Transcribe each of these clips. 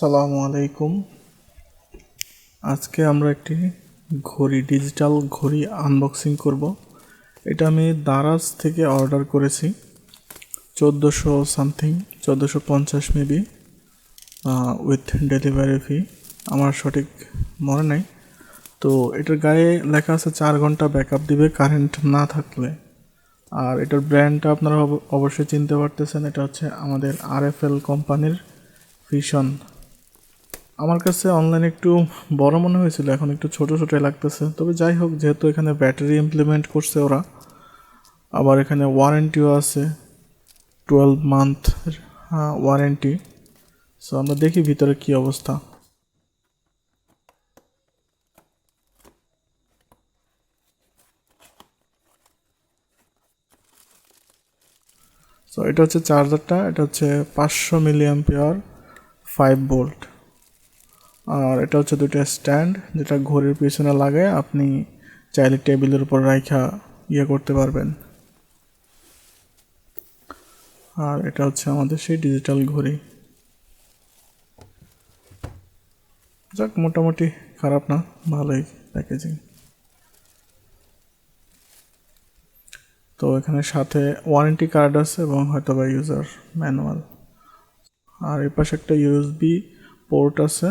আসসালামু আলাইকুম। আজকে আমরা একটি ডিজিটাল ঘড়ি আনবক্সিং করব। এটা আমি দারাজ থেকে অর্ডার করেছি 1400 সামথিং, 1450 মেবি, উইথ ডেলিভারি ফি। আমার সঠিক মনে নেই। তো এটার গায়ে লেখা আছে 4 ঘন্টা ব্যাকআপ দিবে কারেন্ট না থাকলে। আর এটার ব্র্যান্ডটা আপনারা অবশ্যই চিনতে পারতেছেন, এটা হচ্ছে আমাদের RFL কোম্পানির ভিশন। আমার কাছে অনলাইনে একটু বড় মনে হয়েছিল, এখন একটু ছোট ছোট লাগতেছে। তবে যাই হোক, যেহেতু এখানে ব্যাটারি ইমপ্লিমেন্ট করছে ওরা, আবার এখানে ওয়ারেন্টিও আছে 12 মান্থ ওয়ারেন্টি। সো আমরা দেখি ভিতরে কি অবস্থা। সো এটা হচ্ছে চার্জারটা, এটা হচ্ছে 500 মিলি অ্যাম্পিয়ার 5 ভোল্ট। আর এটা হচ্ছে দুটো স্ট্যান্ড, যেটা ঘড়ির পিছনে লাগায় আপনি চাইলে টেবিলের উপর রাখা করতে পারবেন। আর এটা হচ্ছে আমাদের সেই ডিজিটাল ঘড়ি। যাক, মোটামুটি খারাপ না, ভালোই প্যাকেজিং। তো এখানে সাথে ওয়ারেন্টি কার্ড আছে এবং হয়তো বা ইউজার ম্যানুয়াল। আর এর পাশে একটা ইউএসবি পোর্ট আছে।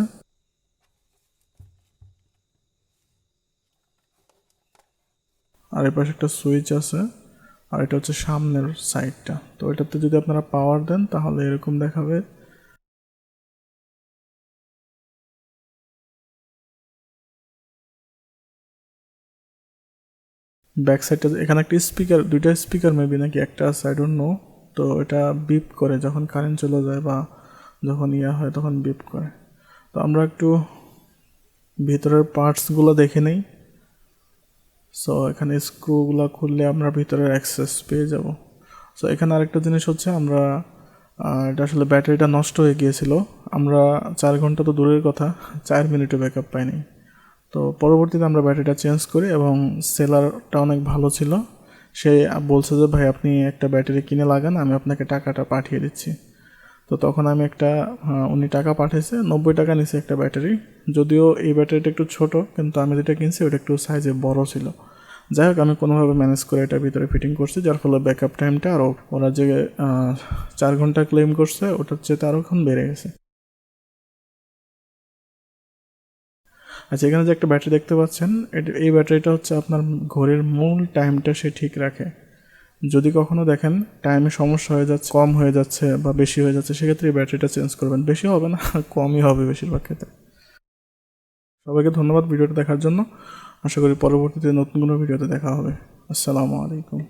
আর এর পাশে একটা সুইচ আছে। আর এটা হচ্ছে সামনের সাইডটা। তো এটাতে যদি আপনারা পাওয়ার দেন তাহলে এরকম দেখাবে। ব্যাক সাইডটা এখানে একটা স্পিকার, দুইটা স্পিকার মেবি নাকি একটা আছে, আই ডোন্ট নো। তো এটা বিপ করে যখন কারেন্ট চলে যায় বা যখন হয় তখন বিপ করে। তো আমরা একটু ভিতরের পার্টসগুলো দেখে নেই। সো এখানে স্ক্রুগুলো খুললে আমরা ভিতরের অ্যাক্সেস পেয়ে যাব। সো এখানে আরেকটা জিনিস হচ্ছে, আমরা এটা আসলে ব্যাটারিটা নষ্ট হয়ে গিয়েছিল। আমরা 4 ঘন্টা তো দূরের কথা, 4 মিনিটও ব্যাকআপ পাইনি। তো পরবর্তীতে আমরা ব্যাটারিটা চেঞ্জ করি এবং সেলারটা অনেক ভালো ছিল। সে বলছে যে ভাই আপনি একটা ব্যাটারি কিনে লাগান, আমি আপনাকে টাকাটা পাঠিয়ে দিচ্ছি। তো তখন আমি উনি টাকা পাঠিয়েছে, 90 টাকা নিছে একটা ব্যাটারি। যদিও এই ব্যাটারিটা একটু ছোট, কিন্তু আমি যেটা কিনছি ওটা একটু সাইজে বড় ছিল। যাই হোক, আমি কোনোভাবে ম্যানেজ করে এটা ভিতরে ফিটিং করছি, যার ফলে ব্যাকআপ টাইমটা আরও, ওরা যে 4 ঘন্টা ক্লেম করছে ওটার চেয়ে আরও এখন বেড়ে গেছে। আচ্ছা, এখানে যে একটা ব্যাটারি দেখতে পাচ্ছেন, এই ব্যাটারিটা হচ্ছে আপনার ঘড়ির মূল টাইমটা সে ঠিক রাখে। যদি কখনো দেখেন টাইমে সমস্যা হয়ে যাচ্ছে, কম হয়ে যাচ্ছে বা বেশি হয়ে যাচ্ছে, সেক্ষেত্রে এই ব্যাটারিটা চেঞ্জ করবেন। বেশি হবে না, কমই হবে বেশিরভাগ ক্ষেত্রে। সবাইকে ধন্যবাদ ভিডিওটা দেখার জন্য। আশা করি পরবর্তীতে নতুন কোনো ভিডিওতে দেখা হবে। আসসালামু আলাইকুম।